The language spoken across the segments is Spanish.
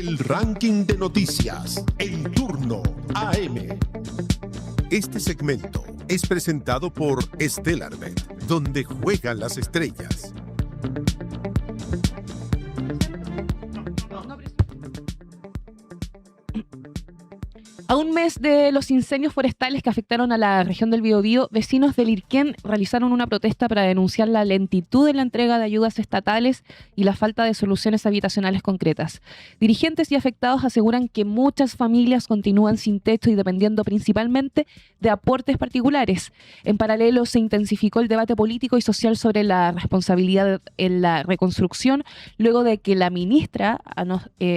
El ranking de noticias en turno AM. Este segmento es presentado por Stellarbet, donde juegan las estrellas. A un mes de los incendios forestales que afectaron a la región del Biobío, vecinos de Lirquén realizaron una protesta para denunciar la lentitud en la entrega de ayudas estatales y la falta de soluciones habitacionales concretas. Dirigentes y afectados aseguran que muchas familias continúan sin techo y dependiendo principalmente de aportes particulares. En paralelo, se intensificó el debate político y social sobre la responsabilidad en la reconstrucción, luego de que la ministra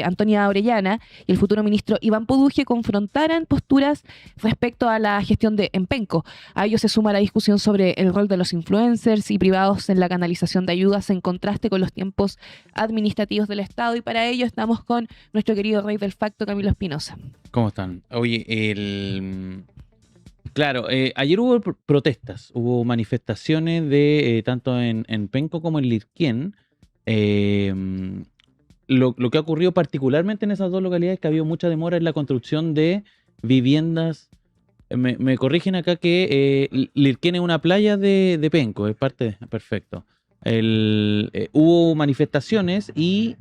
Antonia Orellana y el futuro ministro Iván Poduje confrontaran posturas respecto a la gestión de Empenco. A ello se suma la discusión sobre el rol de los influencers y privados en la canalización de ayudas en contraste con los tiempos administrativos del Estado, y para ello estamos con nuestro querido rey del facto, Camilo Espinosa. ¿Cómo están? Oye, claro, ayer hubo protestas, hubo manifestaciones de tanto en Penco como en Lirquén. Lo que ha ocurrido particularmente en esas dos localidades es que ha habido mucha demora en la construcción de viviendas. Me corrigen acá que Lirquén es una playa de Penco, es parte, perfecto. Hubo manifestaciones y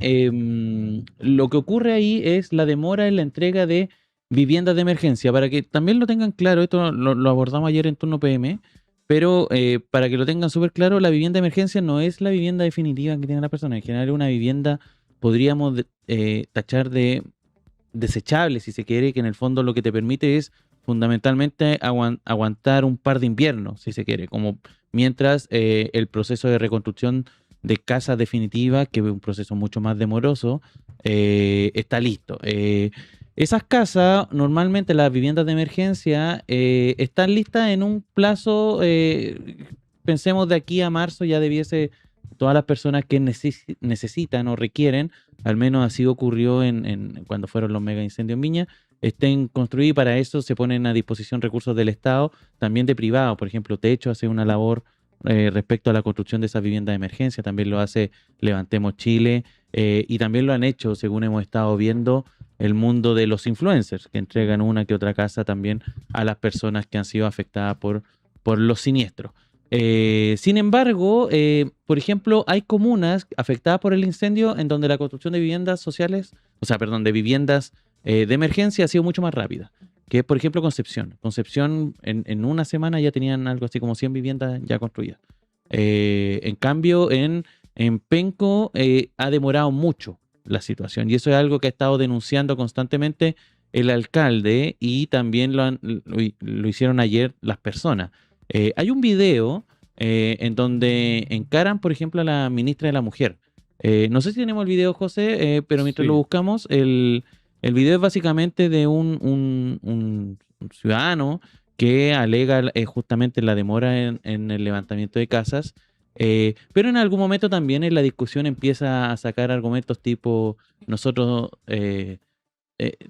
lo que ocurre ahí es la demora en la entrega de viviendas de emergencia. Para que también lo tengan claro, esto lo abordamos ayer en turno PM, pero para que lo tengan súper claro, la vivienda de emergencia no es la vivienda definitiva que tiene la persona. En general es una vivienda, podríamos tachar de desechable, si se quiere, que en el fondo lo que te permite es fundamentalmente aguantar un par de inviernos, si se quiere, como mientras el proceso de reconstrucción de casa definitiva, que es un proceso mucho más demoroso, está listo. Esas casas, normalmente las viviendas de emergencia, están listas en un plazo, pensemos de aquí a marzo ya debiese todas las personas que necesitan o requieren, al menos así ocurrió cuando fueron los mega incendios en Viña, estén construidos, y para eso se ponen a disposición recursos del Estado, también de privado. Por ejemplo, Techo hace una labor respecto a la construcción de esas viviendas de emergencia, también lo hace Levantemos Chile, y también lo han hecho, según hemos estado viendo, el mundo de los influencers, que entregan una que otra casa también a las personas que han sido afectadas por los siniestros. Sin embargo, por ejemplo, hay comunas afectadas por el incendio en donde la construcción de viviendas sociales, de viviendas de emergencia ha sido mucho más rápida, que es, por ejemplo, Concepción. Concepción en una semana ya tenían algo así como 100 viviendas ya construidas. En cambio, en Penco ha demorado mucho la situación, y eso es algo que ha estado denunciando constantemente el alcalde, y también lo hicieron ayer las personas. Hay un video en donde encaran, por ejemplo, a la ministra de la Mujer. No sé si tenemos el video, José, pero mientras lo buscamos, el video es básicamente de un ciudadano que alega justamente la demora en el levantamiento de casas, pero en algún momento también en la discusión empieza a sacar argumentos tipo: nosotros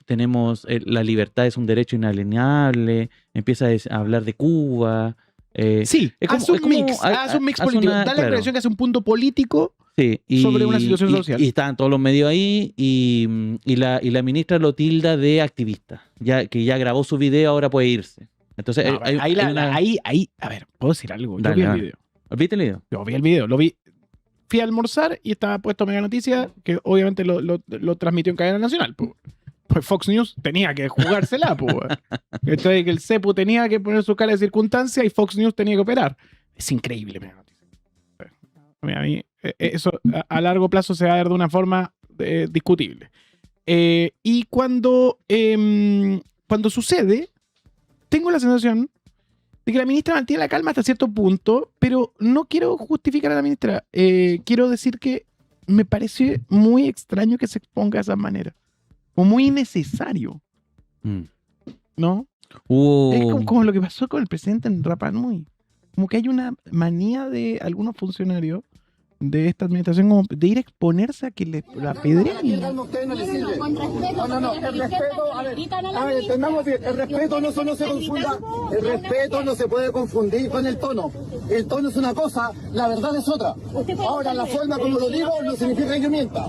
tenemos la libertad, es un derecho inalienable, empieza a hablar de Cuba. Hace un mix político. Da la impresión que hace un punto político sobre una situación social. Y están todos los medios ahí, y la ministra lo tilda de activista, que ya grabó su video, ahora puede irse. Entonces, a ver, ¿puedo decir algo? Yo vi el video. ¿Viste el video? Yo vi el video, lo vi. Fui a almorzar y estaba puesto Mega Noticias, que obviamente lo transmitió en cadena nacional. Pues Fox News tenía que jugársela, Entonces, que el CEPU tenía que poner su cara de circunstancia y Fox News tenía que operar. Es increíble, Mega Noticias. A mí, eso a largo plazo se va a ver de una forma discutible. Y cuando sucede, tengo la sensación de que la ministra mantiene la calma hasta cierto punto, pero no quiero justificar a la ministra. Quiero decir que me parece muy extraño que se exponga de esa manera. O muy innecesario. ¿No? Es como lo que pasó con el presidente en Rapa Nui. Como que hay una manía de algunos funcionarios de esta administración como de ir a exponerse a que la apedreen. El respeto, a ver, entendamos bien, el respeto no se confunda, el respeto no se puede confundir con el tono. el tono es una cosa, la verdad es otra. Ahora, la forma como lo digo no significa que yo mienta.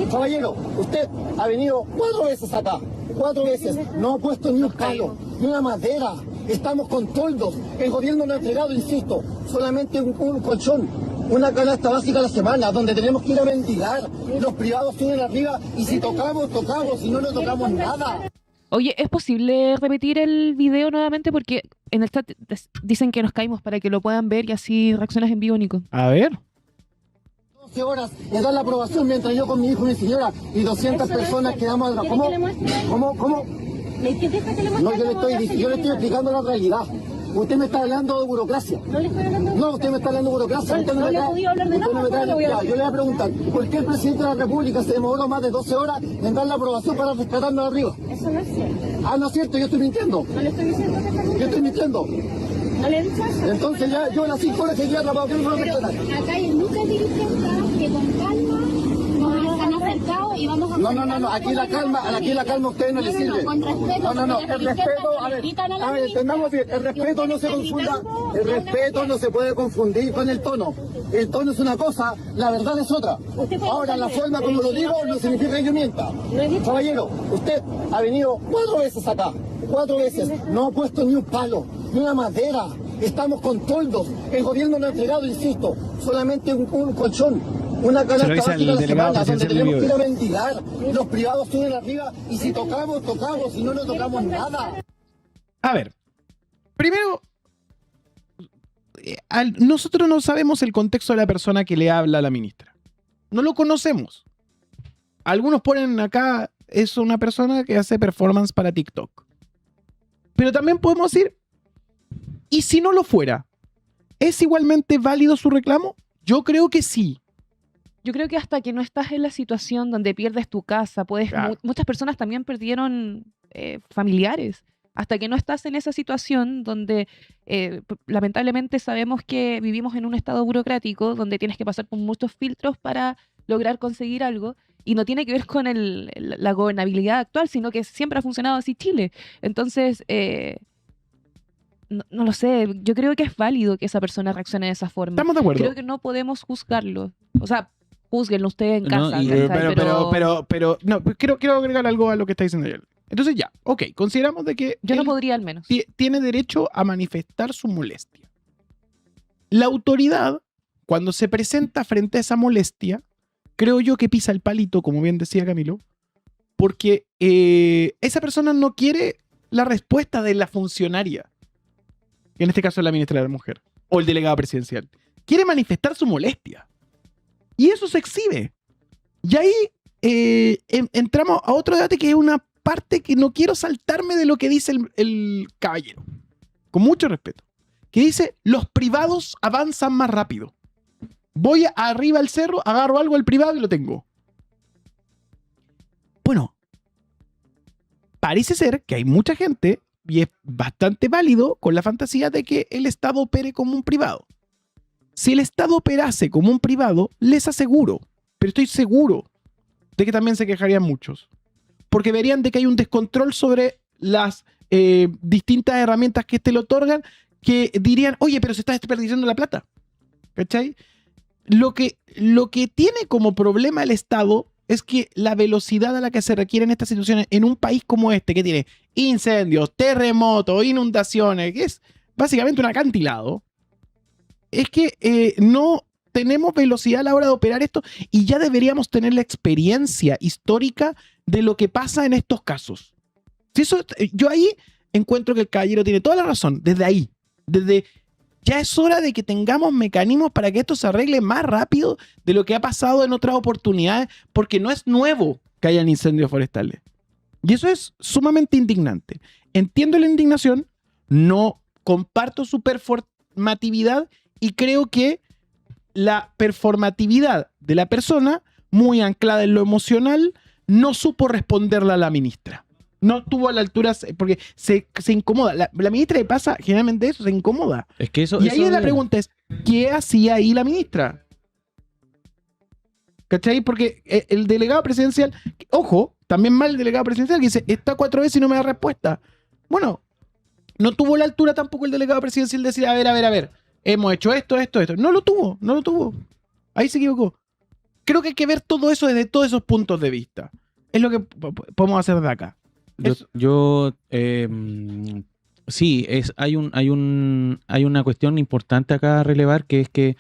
Caballero, usted ha venido 4 veces acá, 4 veces, no ha puesto ni un palo, ni una madera. Estamos con toldos. El gobierno no ha entregado, insisto, solamente un colchón, una canasta básica a la semana, donde tenemos que ir a ventilar. Los privados suben arriba y si tocamos, tocamos, si no, no tocamos nada. Oye, ¿es posible repetir el video nuevamente? Porque en el chat dicen que nos caímos para que lo puedan ver y así reaccionas en vivo, Nico. A ver. 12 horas de dar la aprobación mientras yo con mi hijo y mi señora y 200 personas quedamos atrás. ¿Cómo? No, yo le estoy explicando la realidad. Usted me está hablando de burocracia. No le estoy hablando. No, usted me está hablando de burocracia. No le he podido hablar de nada. Yo le voy a preguntar, ¿por qué el presidente de la República se demoró más de 12 horas en dar la aprobación para rescatarnos arriba? Eso no es cierto. Ah, no es cierto, yo estoy mintiendo. No le estoy diciendo que está Yo estoy mintiendo. No le he dicho eso. Entonces ya, yo a las 5 horas que quedé atrapado, ¿qué me van a Pero rescatar? acá hay muchas dirigentes que con calma nos han acercado y vamos a... No, aquí la calma a ustedes no les sirve. con respeto. No, el respeto, a ver, entendamos bien, el respeto no se confunda, el respeto no se puede confundir con el tono. El tono es una cosa, la verdad es otra. Ahora, la forma como lo digo no significa que yo mienta. Caballero, usted ha venido 4 veces acá, 4 veces, no ha puesto ni un palo, ni una madera. Estamos con toldos. El gobierno no ha entregado, insisto, solamente un colchón, una canasta básica a la semana, donde tenemos que ir a ventilar. Los privados suben arriba y si tocamos, tocamos, si no, no tocamos nada. A ver. Primero, nosotros no sabemos el contexto de la persona que le habla a la ministra. No lo conocemos. Algunos ponen acá, es una persona que hace performance para TikTok. Pero también podemos decir, ¿y si no lo fuera? ¿Es igualmente válido su reclamo? Yo creo que sí. Yo creo que hasta que no estás en la situación donde pierdes tu casa, Claro. muchas personas también perdieron familiares. Hasta que no estás en esa situación donde lamentablemente sabemos que vivimos en un estado burocrático donde tienes que pasar por muchos filtros para lograr conseguir algo, y no tiene que ver con la gobernabilidad actual, sino que siempre ha funcionado así Chile. Entonces, no lo sé, yo creo que es válido que esa persona reaccione de esa forma. Estamos de acuerdo. Creo que no podemos juzgarlo. O sea, júzguenlo ustedes en No, casa. y- ¿cachai? Pero no, quiero agregar algo a lo que está diciendo él. Entonces ya, ok, consideramos de que Yo no él podría al menos. tiene derecho a manifestar su molestia. La autoridad, cuando se presenta frente a esa molestia, creo yo que pisa el palito, como bien decía Camilo, porque esa persona no quiere la respuesta de la funcionaria, que en este caso es la ministra de la Mujer, o el delegado presidencial. Quiere manifestar su molestia. Y eso se exhibe. Y ahí entramos a otro debate que es una parte que no quiero saltarme de lo que dice el caballero. Con mucho respeto. Que dice, los privados avanzan más rápido. Voy arriba al cerro, agarro algo del privado y lo tengo. Bueno, parece ser que hay mucha gente, y es bastante válido, con la fantasía de que el Estado opere como un privado. Si el Estado operase como un privado, les aseguro, pero estoy seguro, de que también se quejarían muchos. Porque verían de que hay un descontrol sobre las distintas herramientas que le otorgan, que dirían, oye, pero se está desperdiciando la plata. ¿Cachai? Lo que tiene como problema el Estado es que la velocidad a la que se requieren estas situaciones en un país como este, que tiene incendios, terremotos, inundaciones, que es básicamente un acantilado, es que no tenemos velocidad a la hora de operar esto y ya deberíamos tener la experiencia histórica de lo que pasa en estos casos. Si eso, yo ahí encuentro que el caballero tiene toda la razón, desde ahí, desde ya es hora de que tengamos mecanismos para que esto se arregle más rápido de lo que ha pasado en otras oportunidades, porque no es nuevo que hayan incendios forestales. Y eso es sumamente indignante. Entiendo la indignación, no comparto su performatividad y creo que la performatividad de la persona, muy anclada en lo emocional, no supo responderle a la ministra. No tuvo a la altura, porque se incomoda. La ministra le pasa generalmente eso, se incomoda. Es que eso. Y ahí la pregunta es, ¿qué hacía ahí la ministra? ¿Cachai? Porque el delegado presidencial, ojo, también mal el delegado presidencial que dice, está 4 veces y no me da respuesta. Bueno, no tuvo la altura tampoco el delegado presidencial de decir, a ver, hemos hecho esto. No lo tuvo. Ahí se equivocó. Creo que hay que ver todo eso desde todos esos puntos de vista. Es lo que podemos hacer de acá. Sí, hay una cuestión importante acá a relevar, que es que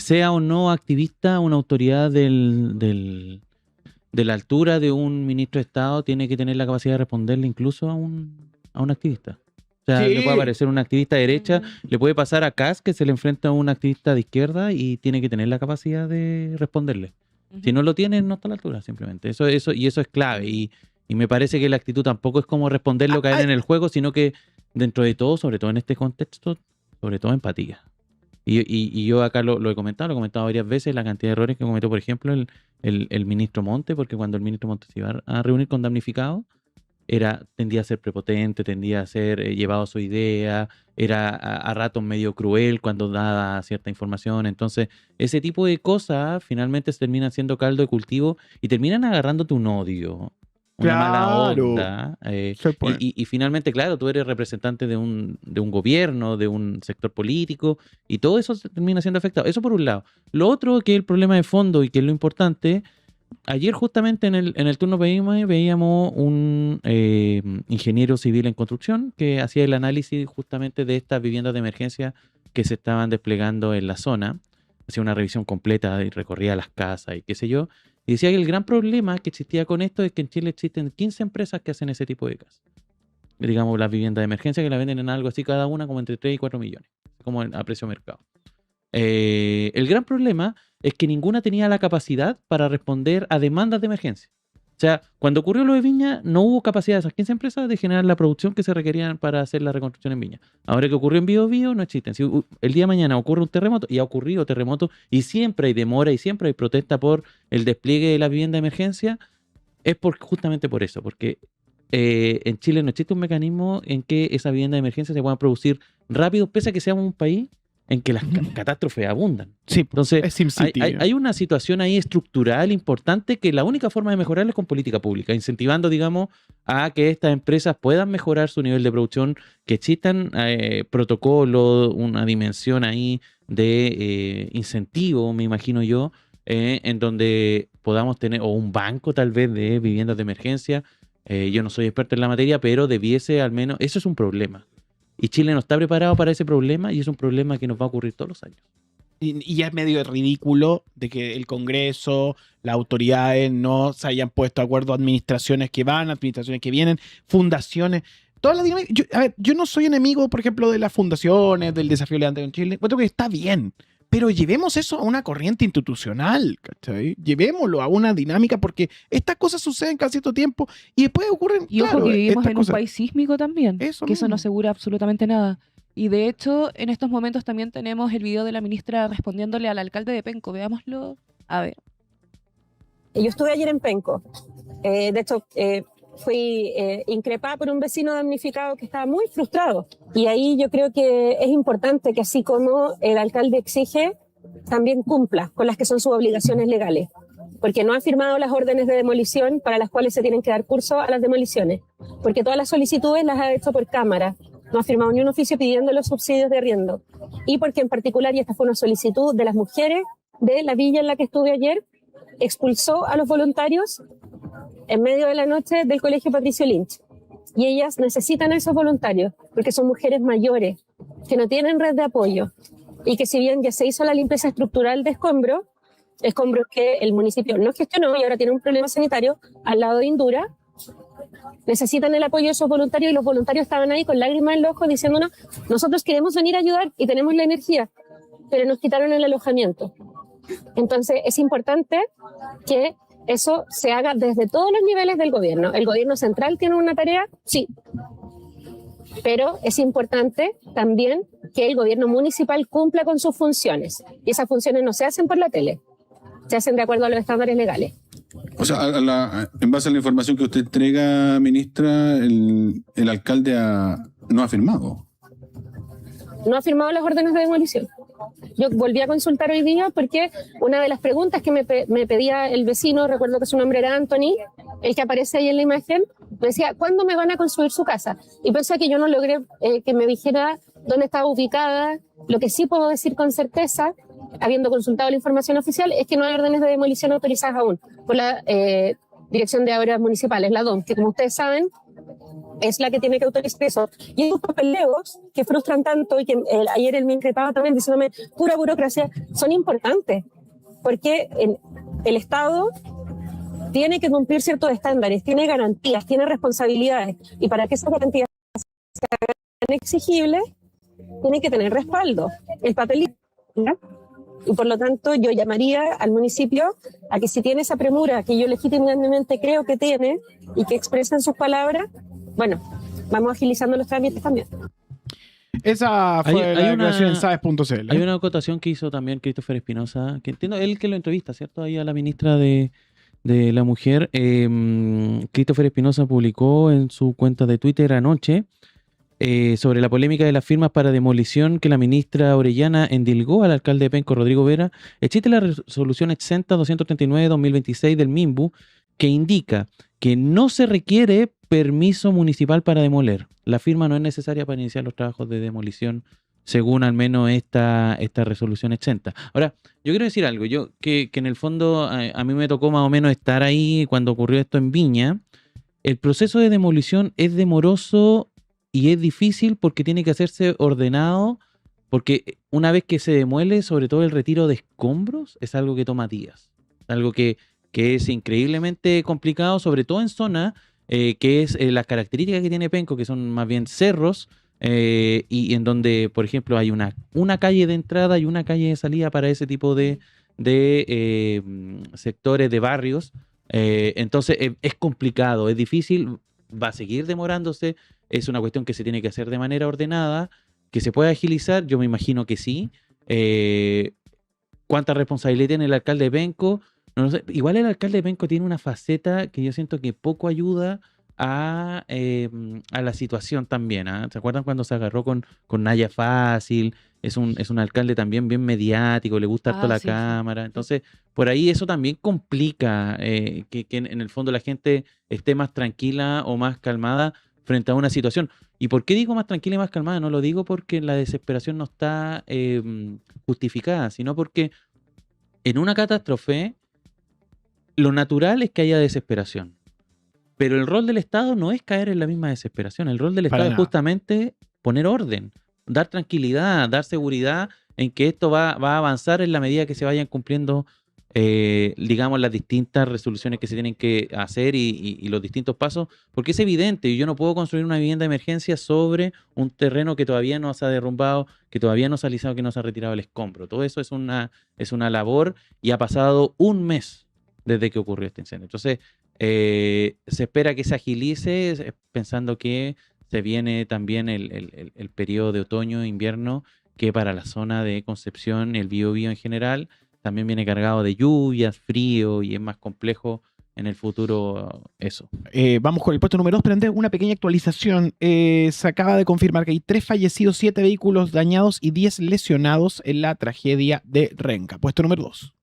sea o no activista, una autoridad de la altura de un ministro de Estado tiene que tener la capacidad de responderle incluso a un activista. O sea, Sí. le puede aparecer un activista de derecha, le puede pasar a Kast que se le enfrenta a un activista de izquierda y tiene que tener la capacidad de responderle. Si no lo tiene, no está a la altura, simplemente. Eso es clave. Y me parece que la actitud tampoco es como responderlo, caer en el juego, sino que dentro de todo, sobre todo en este contexto, sobre todo empatía. Y yo acá lo he comentado varias veces, la cantidad de errores que cometió, por ejemplo, el ministro Monte, porque cuando el ministro Monte se iba a reunir con damnificados, tendía a ser prepotente, tendía a ser llevado a su idea, era a ratos medio cruel cuando daba cierta información. Entonces, ese tipo de cosas finalmente se terminan siendo caldo de cultivo y terminan agarrándote un odio, una mala onda. Y finalmente, claro, tú eres representante de un gobierno, de un sector político, y todo eso se termina siendo afectado. Eso por un lado. Lo otro, que es el problema de fondo y que es lo importante. Ayer justamente en el turno veíamos un ingeniero civil en construcción que hacía el análisis justamente de estas viviendas de emergencia que se estaban desplegando en la zona. Hacía una revisión completa y recorría las casas y qué sé yo. Y decía que el gran problema que existía con esto es que en Chile existen 15 empresas que hacen ese tipo de casas. Digamos, las viviendas de emergencia, que las venden en algo así cada una como entre 3 y 4 millones, como a precio mercado. El gran problema es que ninguna tenía la capacidad para responder a demandas de emergencia. O sea, cuando ocurrió lo de Viña, no hubo capacidad de esas 15 empresas de generar la producción que se requerían para hacer la reconstrucción en Viña. Ahora que ocurrió en Biobío, no existen. Si el día de mañana ocurre un terremoto, y ha ocurrido terremoto, y siempre hay demora y siempre hay protesta por el despliegue de la vivienda de emergencia, es justamente por eso, porque en Chile no existe un mecanismo en que esa vivienda de emergencia se pueda producir rápido, pese a que seamos un país en que las catástrofes abundan. Sí, entonces es SimCity. hay una situación ahí estructural importante que la única forma de mejorarla es con política pública, incentivando, digamos, a que estas empresas puedan mejorar su nivel de producción, que existan protocolos, una dimensión ahí de incentivo, me imagino yo, en donde podamos tener, o un banco tal vez de viviendas de emergencia. Yo no soy experto en la materia, pero debiese al menos, eso es un problema. Y Chile no está preparado para ese problema y es un problema que nos va a ocurrir todos los años. Y ya es medio ridículo de que el Congreso, las autoridades no se hayan puesto de acuerdo, administraciones que van, administraciones que vienen, fundaciones. Toda la dinámica. Yo no soy enemigo, por ejemplo, de las fundaciones, del desafío Levante en Chile. Creo que está bien. Pero llevemos eso a una corriente institucional, ¿cachai? Llevémoslo a una dinámica, porque estas cosas suceden cada cierto tiempo y después ocurren. Y ojo, claro, que vivimos estas en cosas. un país sísmico también, que eso mismo. no asegura absolutamente nada. Y de hecho, en estos momentos también tenemos el video de la ministra respondiéndole al alcalde de Penco. Veámoslo. A ver. Yo estuve ayer en Penco. De hecho, fui increpada por un vecino damnificado que estaba muy frustrado. Y ahí yo creo que es importante que, así como el alcalde exige, también cumpla con las que son sus obligaciones legales. Porque no ha firmado las órdenes de demolición para las cuales se tienen que dar curso a las demoliciones. Porque todas las solicitudes las ha hecho por cámara. No ha firmado ni un oficio pidiendo los subsidios de arriendo. Y porque en particular, y esta fue una solicitud de las mujeres de la villa en la que estuve ayer, expulsó a los voluntarios en medio de la noche del colegio Patricio Lynch. Y ellas necesitan a esos voluntarios porque son mujeres mayores que no tienen red de apoyo y que, si bien ya se hizo la limpieza estructural de escombros que el municipio no gestionó y ahora tiene un problema sanitario al lado de Indura, necesitan el apoyo de esos voluntarios, y los voluntarios estaban ahí con lágrimas en los ojos diciéndonos: nosotros queremos venir a ayudar y tenemos la energía, pero nos quitaron el alojamiento. Entonces es importante que eso se haga desde todos los niveles del gobierno. El gobierno central tiene una tarea, sí, pero es importante también que el gobierno municipal cumpla con sus funciones. Y esas funciones no se hacen por la tele, se hacen de acuerdo a los estándares legales. O sea, en base a la información que usted entrega, ministra, el alcalde no ha firmado. No ha firmado las órdenes de demolición. Yo volví a consultar hoy día porque una de las preguntas que me pedía el vecino, recuerdo que su nombre era Anthony, el que aparece ahí en la imagen, me decía: ¿cuándo me van a construir su casa? Y pensé que yo no logré que me dijera dónde estaba ubicada, Lo que sí puedo decir con certeza, habiendo consultado la información oficial, es que no hay órdenes de demolición autorizadas aún por la Dirección de Obras Municipales, la DOM, que como ustedes saben es la que tiene que autorizar eso. Y esos papeleos que frustran tanto y que ayer él me increpaba también diciéndome pura burocracia, son importantes, porque el Estado tiene que cumplir ciertos estándares, tiene garantías, tiene responsabilidades, y para que esas garantías sean exigibles, tiene que tener respaldo, el papelito, ¿ya? Y por lo tanto yo llamaría al municipio a que si tiene esa premura que yo legítimamente creo que tiene y que expresa en sus palabras, bueno, vamos agilizando los trámites también. Esa fue la declaración en sabes.cl. Hay una acotación que hizo también Christopher Espinosa, que entiendo, él que lo entrevista, ¿cierto? Ahí a la ministra de la Mujer. Christopher Espinosa publicó en su cuenta de Twitter anoche sobre la polémica de las firmas para demolición que la ministra Orellana endilgó al alcalde de Penco, Rodrigo Vera. Existe la resolución exenta 239-2026 del MIMBU que indica que no se requiere permiso municipal para demoler. La firma no es necesaria para iniciar los trabajos de demolición, según al menos esta resolución exenta. Ahora, yo quiero decir algo, que en el fondo a mí me tocó más o menos estar ahí cuando ocurrió esto en Viña. El proceso de demolición es demoroso y es difícil porque tiene que hacerse ordenado, porque una vez que se demuele, sobre todo el retiro de escombros, es algo que toma días. Algo que es increíblemente complicado, sobre todo en zonas que es las características que tiene Penco, que son más bien cerros, y en donde, por ejemplo, hay una calle de entrada y una calle de salida para ese tipo de sectores, de barrios. Entonces es complicado, es difícil, va a seguir demorándose. Es una cuestión que se tiene que hacer de manera ordenada, que se puede agilizar, yo me imagino que sí. ¿Cuánta responsabilidad tiene el alcalde de Penco? No lo sé. Igual el alcalde de Penco tiene una faceta que yo siento que poco ayuda a la situación también. ¿Se acuerdan cuando se agarró con Naya Fácil? Es un alcalde también bien mediático, le gusta harto la cámara. Entonces, por ahí eso también complica que en el fondo la gente esté más tranquila o más calmada frente a una situación. ¿Y por qué digo más tranquila y más calmada? No lo digo porque la desesperación no está justificada, sino porque en una catástrofe lo natural es que haya desesperación. Pero el rol del Estado no es caer en la misma desesperación. El rol del Estado es justamente poner orden, dar tranquilidad, dar seguridad en que esto va a avanzar en la medida que se vayan cumpliendo, digamos, las distintas resoluciones que se tienen que hacer y los distintos pasos, porque es evidente, yo no puedo construir una vivienda de emergencia sobre un terreno que todavía no se ha derrumbado, que todavía no se ha alisado, que no se ha retirado el escombro. Todo eso es una labor y ha pasado un mes desde que ocurrió este incendio. Entonces, se espera que se agilice, pensando que se viene también el periodo de otoño, invierno, que para la zona de Concepción, el Biobío en general, también viene cargado de lluvias, frío, y es más complejo en el futuro eso. Vamos con el puesto número 2, pero antes una pequeña actualización. Se acaba de confirmar que hay 3 fallecidos, 7 vehículos dañados y 10 lesionados en la tragedia de Renca. Puesto número 2.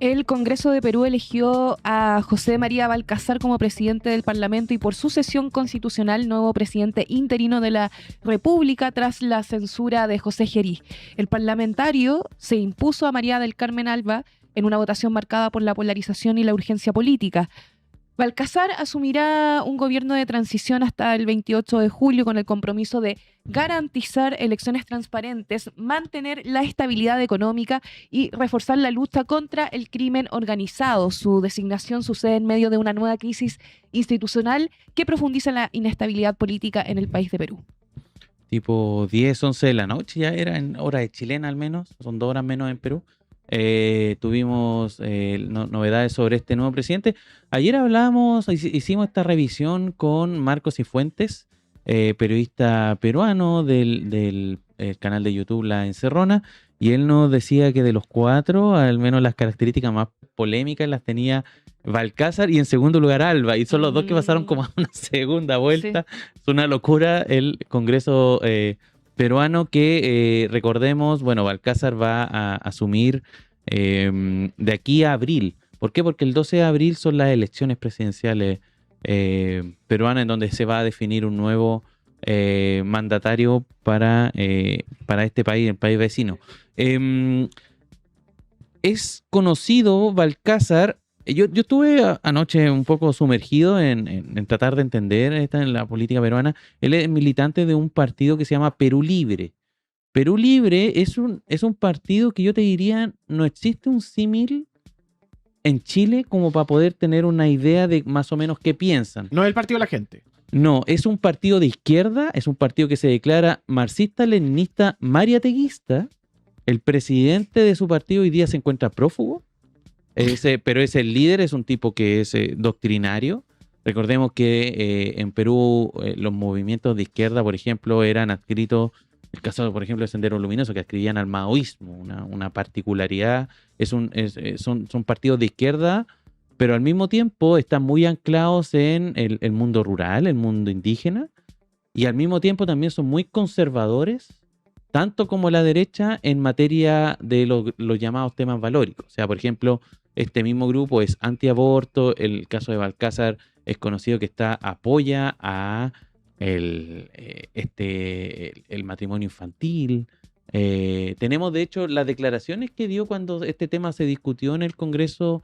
El Congreso de Perú eligió a José María Balcázar como presidente del Parlamento y por sucesión constitucional nuevo presidente interino de la República tras la censura de José Gerí. El parlamentario se impuso a María del Carmen Alba en una votación marcada por la polarización y la urgencia política. Balcázar asumirá un gobierno de transición hasta el 28 de julio con el compromiso de garantizar elecciones transparentes, mantener la estabilidad económica y reforzar la lucha contra el crimen organizado. Su designación sucede en medio de una nueva crisis institucional que profundiza la inestabilidad política en el país de Perú. Tipo 10, 11 de la noche, ya era en hora de chilena al menos, son 2 horas menos en Perú. Tuvimos novedades sobre este nuevo presidente. Ayer hicimos esta revisión con Marcos Cifuentes, periodista peruano del canal de YouTube La Encerrona, y él nos decía que de los 4, al menos las características más polémicas las tenía Balcázar y en segundo lugar Alba, y son los 2 que pasaron como a una segunda vuelta. Sí. Es una locura el Congreso peruano que, recordemos, bueno, Balcázar va a asumir de aquí a abril. ¿Por qué? Porque el 12 de abril son las elecciones presidenciales peruanas, en donde se va a definir un nuevo mandatario para este país, el país vecino. Es conocido Balcázar. Yo estuve anoche un poco sumergido en tratar de entender en la política peruana. Él es militante de un partido que se llama Perú Libre. Perú Libre es un partido que yo te diría, no existe un símil en Chile como para poder tener una idea de más o menos qué piensan. No es el partido de la gente. No, es un partido de izquierda, es un partido que se declara marxista-leninista mariateguista. El presidente de su partido hoy día se encuentra prófugo, pero es el líder, es un tipo que es doctrinario. Recordemos que en Perú los movimientos de izquierda, por ejemplo, eran adscritos, el caso, por ejemplo, de Sendero Luminoso, que adscribían al maoísmo, una particularidad. Son partidos de izquierda, pero al mismo tiempo están muy anclados en el mundo rural, el mundo indígena, y al mismo tiempo también son muy conservadores, tanto como la derecha en materia de los llamados temas valóricos. O sea, por ejemplo, este mismo grupo es antiaborto, el caso de Balcázar es conocido que apoya a el matrimonio infantil. Tenemos, de hecho, las declaraciones que dio cuando este tema se discutió en el Congreso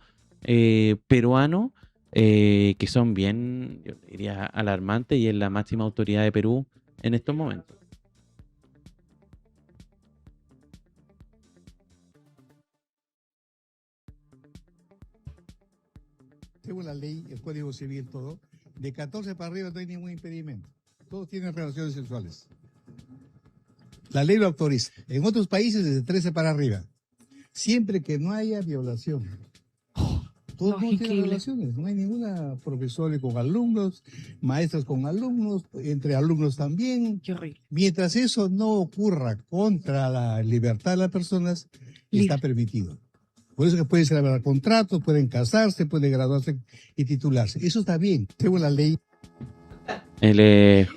peruano, que son bien, yo diría, alarmantes, y es la máxima autoridad de Perú en estos momentos. Según la ley, el Código Civil, todo, de 14 para arriba no hay ningún impedimento. Todos tienen relaciones sexuales. La ley lo autoriza. En otros países, desde 13 para arriba. Siempre que no haya violación. Todos tienen relaciones. No hay ninguna profesora con alumnos, maestras con alumnos, entre alumnos también. Qué horrible. Mientras eso no ocurra contra la libertad de las personas, está permitido. Por eso que pueden celebrar contratos, pueden casarse, pueden graduarse y titularse. Eso está bien, según la ley.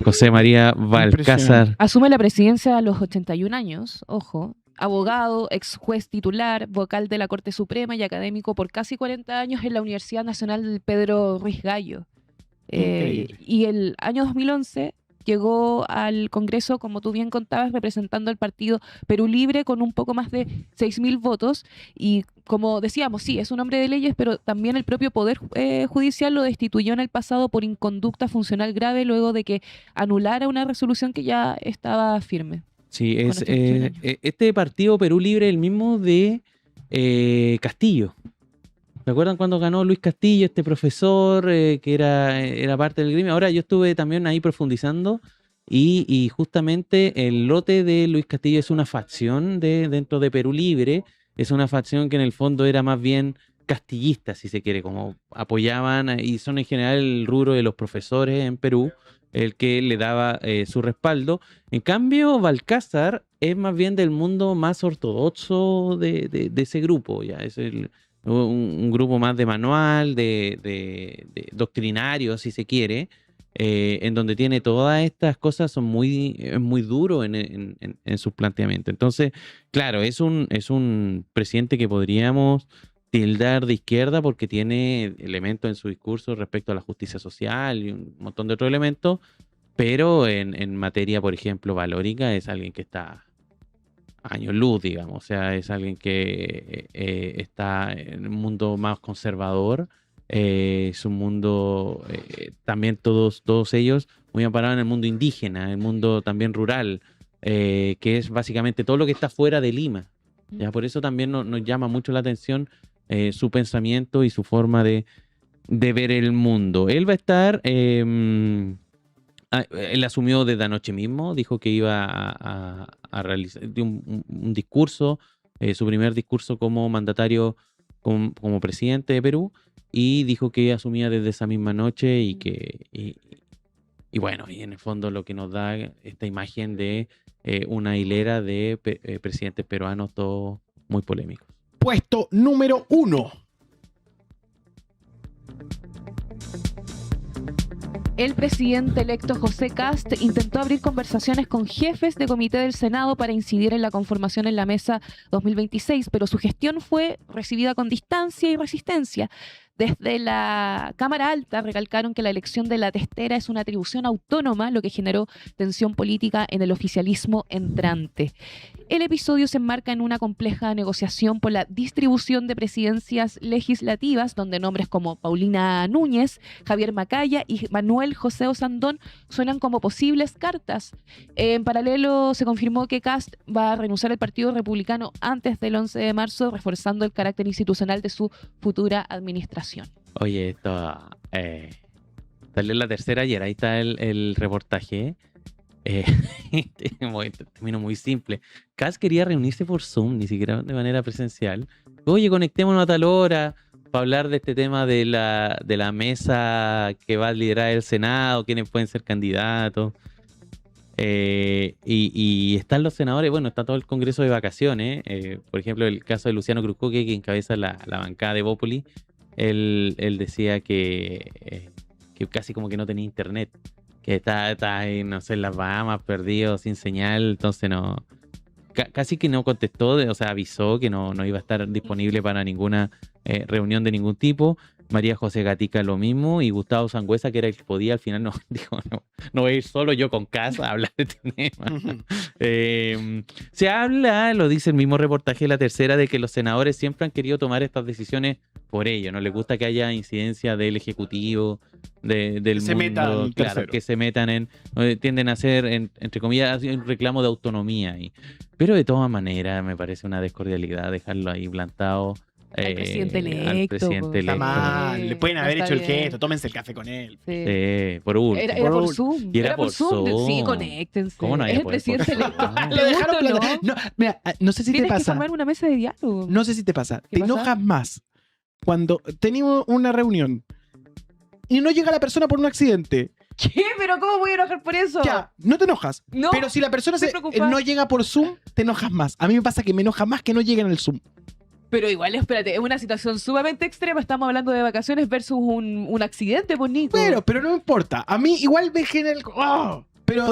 José María Balcázar. Asume la presidencia a los 81 años, ojo. Abogado, ex juez titular, vocal de la Corte Suprema y académico por casi 40 años en la Universidad Nacional Pedro Ruiz Gallo. Y el año 2011 llegó al Congreso, como tú bien contabas, representando al partido Perú Libre con un poco más de 6.000 votos. Y como decíamos, sí, es un hombre de leyes, pero también el propio Poder Judicial lo destituyó en el pasado por inconducta funcional grave luego de que anulara una resolución que ya estaba firme. Sí, este partido Perú Libre es el mismo de Castillo. ¿Se acuerdan cuando ganó Luis Castillo, este profesor que era parte del gremio? Ahora yo estuve también ahí profundizando y justamente el lote de Luis Castillo es una facción dentro de Perú Libre, es una facción que en el fondo era más bien castillista, si se quiere, como apoyaban, y son en general el rubro de los profesores en Perú, el que le daba su respaldo. En cambio, Balcázar es más bien del mundo más ortodoxo de ese grupo, ya es un grupo más de manual, de doctrinario, si se quiere, en donde tiene todas estas cosas, son muy duros en sus planteamientos. Entonces, claro, es un presidente que podríamos tildar de izquierda porque tiene elementos en su discurso respecto a la justicia social y un montón de otros elementos, pero en materia, por ejemplo, valórica, es alguien que está años luz, digamos. O sea, es alguien que está en un mundo más conservador, es un mundo, también todos ellos muy amparados en el mundo indígena, en el mundo también rural, que es básicamente todo lo que está fuera de Lima. ¿Ya? Por eso también nos llama mucho la atención su pensamiento y su forma de ver el mundo. Él va a estar... él asumió desde anoche mismo, dijo que iba a realizar un discurso, su primer discurso como mandatario, como presidente de Perú, y dijo que asumía desde esa misma noche y bueno, y en el fondo lo que nos da esta imagen de una hilera de presidentes peruanos, todos muy polémicos. Puesto número 1. El presidente electo José Kast intentó abrir conversaciones con jefes de comité del Senado para incidir en la conformación en la mesa 2026, pero su gestión fue recibida con distancia y resistencia. Desde la Cámara Alta recalcaron que la elección de la testera es una atribución autónoma, lo que generó tensión política en el oficialismo entrante. El episodio se enmarca en una compleja negociación por la distribución de presidencias legislativas, donde nombres como Paulina Núñez, Javier Macaya y Manuel José Osandón suenan como posibles cartas. En paralelo, se confirmó que Kast va a renunciar al Partido Republicano antes del 11 de marzo, reforzando el carácter institucional de su futura administración. Oye, esto salió la tercera ayer, ahí está el reportaje. Termino muy simple. Kast quería reunirse por Zoom, ni siquiera de manera presencial. Oye, conectémonos a tal hora para hablar de este tema de la mesa que va a liderar el Senado, quiénes pueden ser candidatos. Y están los senadores, bueno, está todo el Congreso de vacaciones. Por ejemplo, el caso de Luciano Cruzcoque, que encabeza la bancada de Bópoli, él decía que casi como que no tenía internet, que está ahí, no sé, en las Bahamas, perdido, sin señal, entonces casi que no contestó, o sea, avisó que no iba a estar disponible para ninguna reunión de ningún tipo. María José Gatica lo mismo, y Gustavo Sangüesa, que era el que podía, al final dijo, no voy a ir solo yo con Kast a hablar de este tema. Se habla, lo dice el mismo reportaje de la tercera, de que los senadores siempre han querido tomar estas decisiones por ellos. No les gusta que haya incidencia del Ejecutivo, del se mundo, metan, claro, que se metan tienden a hacer, entre comillas, un reclamo de autonomía ahí. Pero de todas maneras me parece una descordialidad dejarlo ahí plantado. Al presidente electo. Al presidente Está electo. mal, le pueden no haber está hecho el bien. gesto, tómense el café con él. Sí. Por último. Era por Zoom. Y era por Zoom. Sí, conéctense. ¿Cómo no es había el poder presidente por electo. Zoom? ¿Le gusta o no? No, mira, no sé si te Tienes que pasa. formar una mesa de diálogo. No sé si te pasa. ¿Qué Te pasa? enojas más cuando tenemos una reunión y no llega la persona por un accidente. ¿Qué? ¿Pero cómo voy a enojar por eso? Ya, no te enojas. No, Pero si la persona estoy preocupada. no llega por Zoom, te enojas más. A mí me pasa que me enoja más que no lleguen al Zoom. Pero igual, espérate, es una situación sumamente extrema. Estamos hablando de vacaciones versus un accidente, pues, Nico. Pero no me importa. A mí igual me genera el... ¡Oh! Pero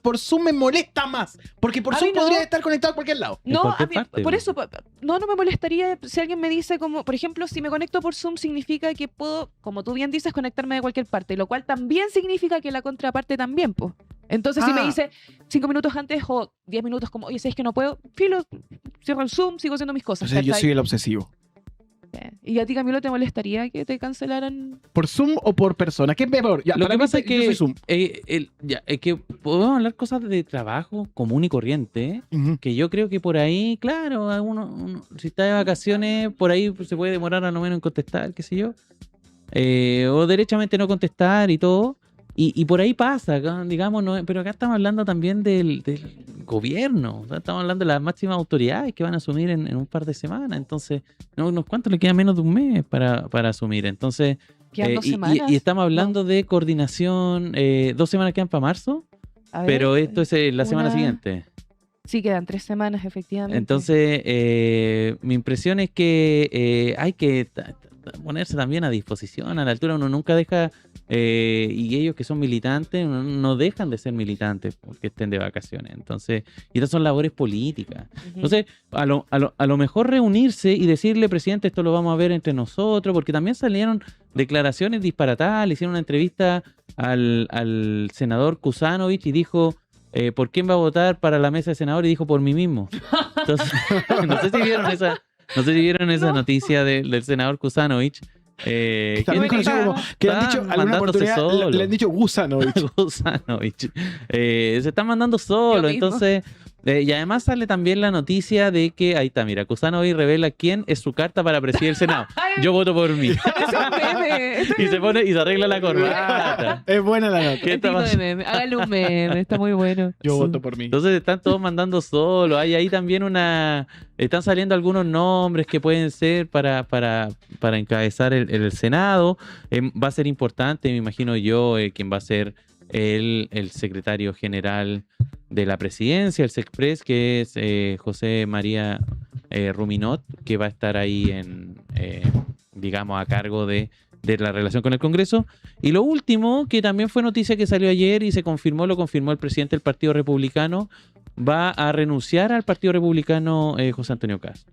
por Zoom me molesta más. Porque por A Zoom mí no. podría estar conectado a cualquier lado. No, cualquier a mí, parte, por ¿no? eso, no me molestaría si alguien me dice como, por ejemplo, si me conecto por Zoom significa que puedo, como tú bien dices, conectarme de cualquier parte, lo cual también significa que la contraparte también, pues. Entonces, si me dice 5 minutos antes o 10 minutos como, oye, ¿sabes que no puedo? Filo, cierro el Zoom, sigo haciendo mis cosas. Entonces yo ¿cachai? soy el obsesivo. ¿Y a ti, Camilo, te molestaría que te cancelaran? ¿Por Zoom o por persona? ¿Qué es peor? Ya, Lo para que mí pasa es yo que, soy Zoom. es que podemos hablar cosas de trabajo común y corriente, Ujú. que yo creo que por ahí, claro, uno, si está de vacaciones, por ahí se puede demorar a lo menos en contestar, qué sé yo. O derechamente no contestar y todo. Y por ahí pasa, digamos, pero acá estamos hablando también del gobierno, o sea, estamos hablando de las máximas autoridades que van a asumir en un par de semanas. Entonces, ¿cuánto le queda? Menos de un mes para asumir. Entonces, Quedan 2 y semanas. estamos hablando de coordinación. 2 semanas quedan para marzo, A ver, pero esto es la semana una- siguiente. Sí, quedan 3 semanas, efectivamente. Entonces, mi impresión es que hay que ponerse también a disposición, a la altura. Uno nunca deja, y ellos que son militantes, no dejan de ser militantes porque estén de vacaciones. Entonces, y estas son labores políticas. Ujú. Entonces, a lo mejor reunirse y decirle, presidente, esto lo vamos a ver entre nosotros, porque también salieron declaraciones disparatadas. Le hicieron una entrevista al senador Kuzanovich y dijo, ¿por quién va a votar para la mesa de senadores? Y dijo, por mí mismo. Entonces, no sé si vieron esa noticia del senador Kuzanovich. También conocido como que le han dicho alguna mandándose oportunidad, solo. le han dicho Gusanovich. Kuzanovich. Se están mandando solo. Yo mismo. Entonces, y además sale también la noticia de que, ahí está, mira, Kuzanovich revela quién es su carta para presidir el Senado. Yo voto por mí. Ese es un meme. Y se pone y se arregla la corbata. Es buena la nota. ¿Qué está Tipo de pasando? meme. Hágale un meme, está muy bueno. Yo voto por mí. Entonces están todos mandando solo. Hay ahí también están saliendo algunos nombres que pueden ser para encabezar el Senado. Va a ser importante, me imagino yo, quien va a ser el secretario general de la presidencia, el SECPRES, que es José María Ruminot, que va a estar ahí digamos, a cargo de la relación con el Congreso. Y lo último, que también fue noticia que salió ayer y lo confirmó el presidente del Partido Republicano, va a renunciar al Partido Republicano José Antonio Kast.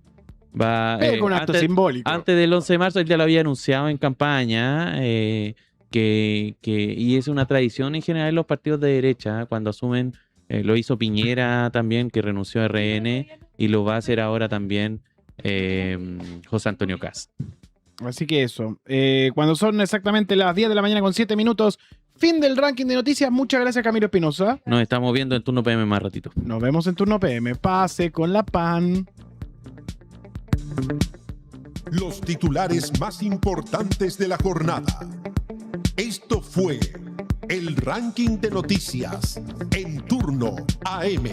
Va, Pero con acto simbólico. Antes del 11 de marzo él ya lo había anunciado en campaña, y es una tradición en general en los partidos de derecha, cuando asumen, lo hizo Piñera también, que renunció a RN, y lo va a hacer ahora también José Antonio Kast. Así que eso. Cuando son exactamente las 10 de la mañana con 7 minutos, fin del ranking de noticias. Muchas gracias, Camilo Espinosa. Nos estamos viendo en Turno PM más ratito. Nos vemos en Turno PM. Pase con la PAN. Los titulares más importantes de la jornada. Esto fue el ranking de noticias en Turno AM.